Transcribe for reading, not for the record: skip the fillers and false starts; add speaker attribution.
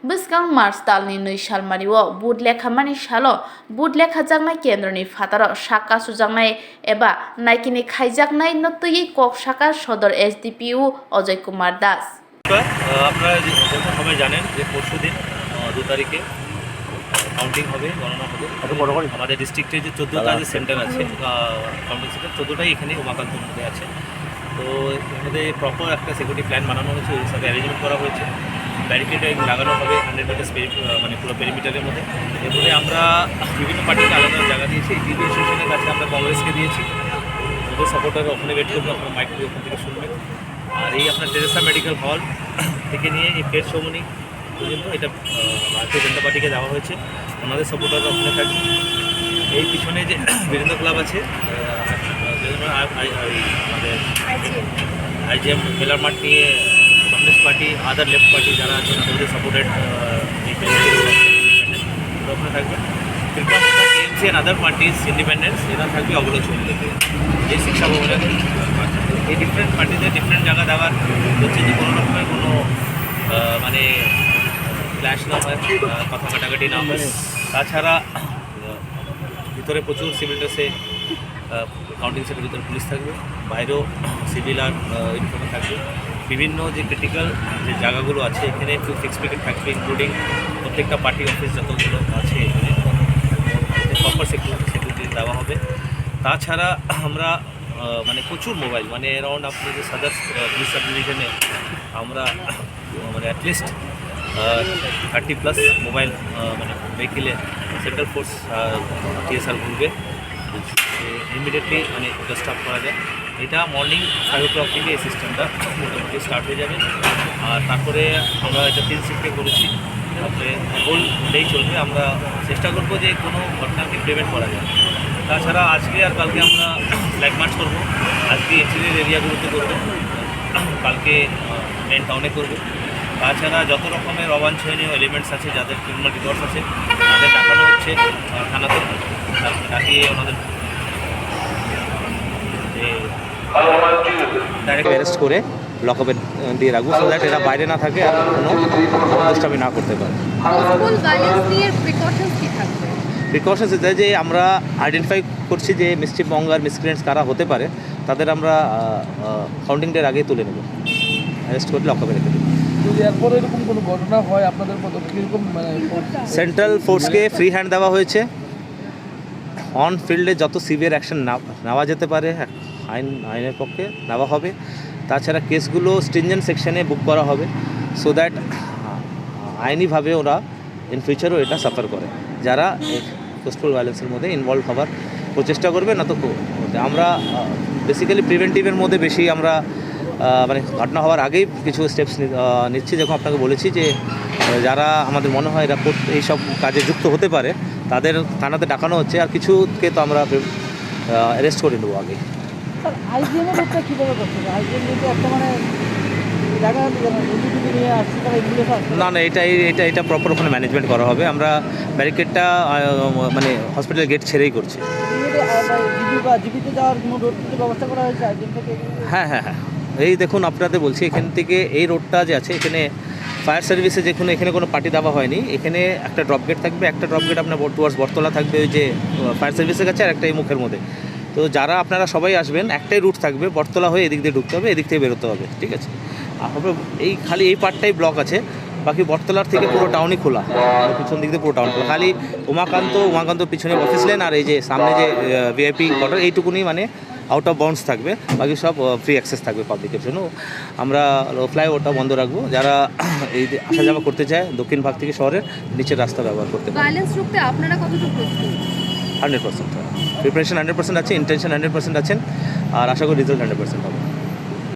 Speaker 1: Bwskang March talni 2 salmario bud lekhamani salo bud lekhajaknai kendroni fataro saka sujaknai eba naikini khaijaknai notui kok saka sodor SDPU Ajay Kumar Das
Speaker 2: আপনারা সবাই জানেন যে পরশুদিন 2 তারিখে counting হবে, গণনা হবে। আমাদের ডিস্ট্রিক্টে যে 14টা যে সেন্টার আছে কাউন্টিং সেন্টার 14টাই এখানে উমাকান্তর মধ্যে আছে। তো এর মধ্যে প্রপার একটা সিকিউরিটি প্ল্যান বানানো হয়েছে, ওই হিসাবে অ্যারেঞ্জমেন্ট করা হয়েছে। ব্যারিকেড লাগানো হবে 100 মিটার মানে পুরো পেরিমিটারের মধ্যে। এরপরে আমরা বিভিন্ন পার্টিকে আলাদা জায়গা দিয়েছি। টিভি স্টেশনের কাছে আমরা কংগ্রেসকে দিয়েছি, ওদের সাপোর্টার ওখানে ওয়েট করবো, আপনার মাইক দিয়ে ওখান থেকে শুনবেন। আর এই আপনার টেরেসা মেডিকেল হল থেকে নিয়ে এই ফের সৌমনি পর্যন্ত এটা ভারতীয় জনতা পার্টিকে দেওয়া হয়েছে, ওনাদের সাপোর্টাররা ওখানে থাকবে। এই পিছনে যে বীরেন্দ্র ক্লাব আছে, আমাদের IGM মেলার মাঠ নিয়ে কমিউনিস্ট পার্টি, আদার লেফট পার্টি যারা আছেন ওদের সাপোর্টেড এই ওখানে থাকবে। KMC and other parties independence এরা থাকবে অবলোচনীতে, এই শিক্ষা ভবনে। এই ডিফারেন্ট পার্টিদের ডিফারেন্ট জায়গা দেওয়ার হচ্ছে যে কোনো রকমের কোনো মানে ক্ল্যাশ না হয়, কথা কাটাকাটি না হয়। তাছাড়া ভিতরে প্রচুর সিভিল ড্রেসে কাউন্টিং সেন্টারের ভিতরে পুলিশ থাকবে, বাইরেও সিভিল আর ইউনিফর্মে থাকবে। বিভিন্ন যে ক্রিটিক্যাল যে জায়গাগুলো আছে এখানে একটু ফিক্স পিকেট থাকবে, ইনক্লুডিং প্রত্যেকটা পার্টি অফিস যতগুলো আছে এখানে প্রপার সিকিউরিটি দেওয়া হবে। তাছাড়া আমরা মানে প্রচুর মোবাইল, মানে অ্যারাউন্ড আপনি যে সাদার পুলিশ সাব ডিভিশনে আমরা মানে অ্যাটলিস্ট 30+ মোবাইল মানে ভেহিকেলে সেন্ট্রাল ফোর্স TSR ঘুরবে, ইমিডিয়েটলি মানে ওটা স্টার্ট করা যায়। এটা মর্নিং 5 o'clock থেকে এই সিস্টেমটা মোটামুটি স্টার্ট হয়ে যাবে। আর তারপরে আমরা এটা 3 শিফটে করেছি, তারপরে হোল ডেই চলবে। আমরা চেষ্টা করবো যে কোনো ঘটনাকে প্রিভেন্ট করা যায়। তাছাড়া আজকে আর কালকে আমরা ফ্ল্যাগ মার্চ করবো, আজকে ইন্টেরিয়র এরিয়াগুলোতে করবো, কালকে মেন টাউনে করবো। তাছাড়া যত রকমের অবাঞ্ছনীয় এলিমেন্টস আছে, যাদের ক্রিমিনাল রিকর্ডস আছে, তাদের ডাকানো হচ্ছে থানাতে, ডাকিয়ে ওনাদের ডাইরেক্ট অ্যারেস্ট করে লকআপে দিয়ে রাখবো, সো দ্যাট এরা বাইরে না থাকে আর কোনো দুষ্টামি না করতে পারে। প্রিকশনস এটা যে আমরা আইডেন্টিফাই করছি যে মিসচিফ মঙ্গার মিসক্রিয়েন্টস কারা হতে পারে, তাদের আমরা কাউন্টিং ডের আগেই তুলে নেব, অ্যারেস্ট করে লকআপে রেখে দেবো।
Speaker 3: যদি এরপরে এরকম কোনো ঘটনা হয় আপনাদের কীরকম মানে
Speaker 2: সেন্ট্রাল ফোর্সকে ফ্রি হ্যান্ড দেওয়া হয়েছে। অন ফিল্ডে যত সিভিয়ার অ্যাকশন নেওয়া যেতে পারে আইনের পক্ষে নেওয়া হবে। তাছাড়া কেসগুলো স্ট্রিনজেন্ট সেকশনে বুক করা হবে, সো দ্যাট আইনিভাবে ওরা ইন ফিউচারও এটা সাফার করে, যারা কোস্টাল ভায়োলেন্সের মধ্যে ইনভলভ হওয়ার প্রচেষ্টা করবে। না তো আমরা বেসিক্যালি প্রিভেন্টিভের মধ্যে বেশি আমরা মানে ঘটনা হওয়ার আগেই কিছু স্টেপস নিচ্ছি। যখন আপনাকে বলেছি যে যারা আমাদের মনে হয় এরা এইসব কাজে যুক্ত হতে পারে তাদের থানাতে ডাকানো হচ্ছে, আর কিছুকে তো আমরা অ্যারেস্ট করে নেবো আগে। না না, এটা প্রপার ওখানে ম্যানেজমেন্ট করা হবে। আমরা ব্যারিকেডটা মানে হসপিটাল গেট ছেড়েই করছি। হ্যাঁ হ্যাঁ হ্যাঁ, এই দেখুন আপনাদের বলছি, এখান থেকে এই রোডটা যে আছে এখানে ফায়ার সার্ভিসে এখানে কোনো পার্টি দেওয়া হয়নি। এখানে একটা ড্রপ গেট থাকবে, একটা ড্রপ গেট আপনার টুয়ার্ডস বটতলা থাকবে ওই যে ফায়ার সার্ভিসের কাছে, আর একটা এই মুখের মধ্যে। তো যারা আপনারা সবাই আসবেন একটাই রুট থাকবে, বটতলা হয়ে এদিক দিয়ে ঢুকতে হবে, এদিক থেকে বেরোতে হবে, ঠিক আছে? আর হবে এই খালি এই পার্টটাই ব্লক আছে, বাকি বটতলার থেকে পুরো টাউনই খোলা, পিছন দিক দিয়ে পুরো টাউন খোলা। খালি উমাকান্ত পিছনে অফিস লেন আর এই যে সামনে যে VIP কোয়ার্টার এইটুকুনি মানে আউট অফ বাউন্ডস থাকবে, বাকি সব ফ্রি অ্যাক্সেস থাকবে পাবলিকের জন্য। আমরা ফ্লাইওভারটা বন্ধ রাখবো, যারা এই আসা যাওয়া করতে চায় দক্ষিণ ভাগ থেকে শহরের নিচের রাস্তা ব্যবহার করতে পারে। 100% প্রিপারেশন 100% আছে, ইন্টেনশন 100% আছেন, আর আশা করি রেজাল্ট 100% হবে।